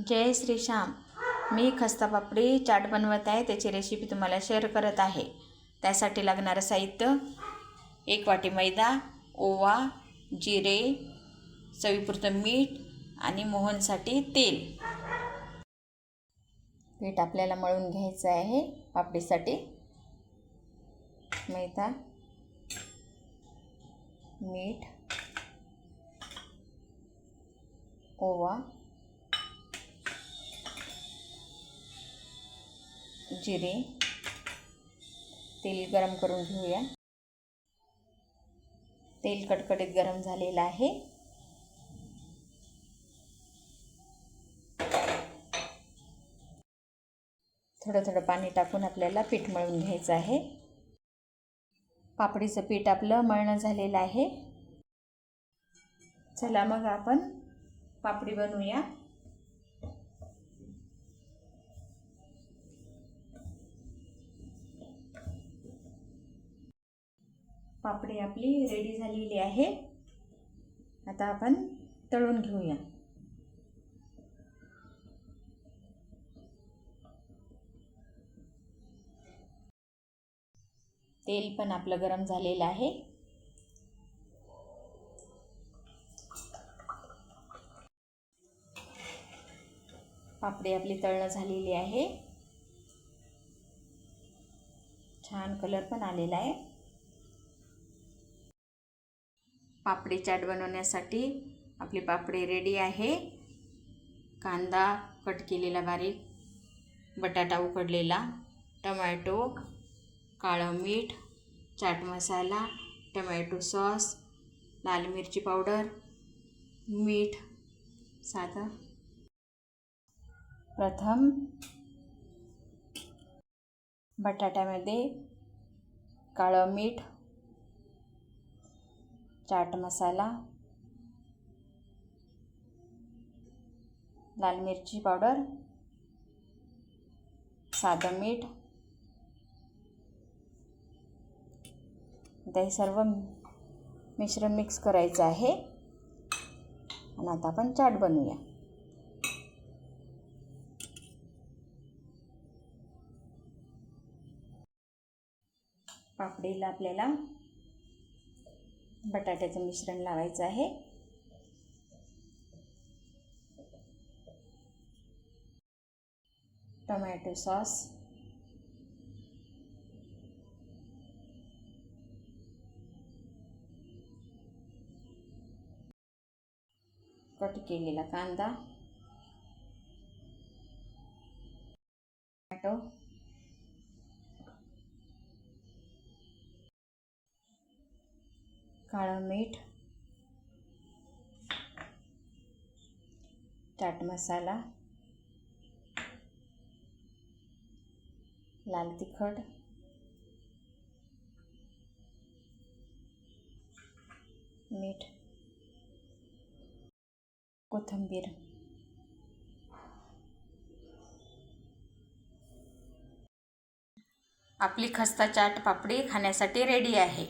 जय श्री श्याम। मी खस्ता पापडी चाट बनवत आहे। त्याची रेसिपी तुम्हाला शेअर करत आहे। त्यासाठी लागणारं साहित्य: 1 वाटी मैदा, ओवा, जिरे, चवीपुरतं मीठ आणि मोहनसाठी तेल। पीठ आपल्याला मळून घ्यायचं आहे पापडीसाठी। मैदा, मीठ, ओवा, जिरे, तेल गरम करून घेऊया। तेल कडकडीत गरम झालेलं आहे। थोडं थोडं पाणी टाकून आपल्याला पीठ मळून घ्यायचं आहे। पापडीचं पीठ आपलं मळणं झालेलं आहे। चला मग आपण पापडी बनवूया। पापडी आपली रेडी झालेली आहे। आता आपण तळून घेऊया। तेल पण आपलं गरम झालेलं आहे। पापडी आपली तळणं झालेली आहे। छान कलर पण आलेला आहे। पापडी चाट बनवण्यासाठी आपली पापडी रेडी आहे। कांदा कट केलेला बारीक, बटाटा उकडलेला, टोमॅटो, काळं मीठ, चाट मसाला, टोमॅटो सॉस, लाल मिरची पावडर, मीठ साधं। प्रथम बटाट्यामध्ये काळं मीठ, चाट मसाला, लाल मिरची पावडर, साधं मीठ, आता हे सर्व मिश्रण मिक्स करायचं आहे आणि आता आपण चाट बनवूया। पापडीला आपल्याला बटाट्याचं मिश्रण लावायचं आहे। टोमॅटो सॉस, कट केलेला कांदा, टोमॅटो, काळं मीठ, चाट मसाला, लाल तिखट, मीठ, कोथिंबीर। आपली खस्ता चाट पापडी खाण्यासाठी रेडी आहे।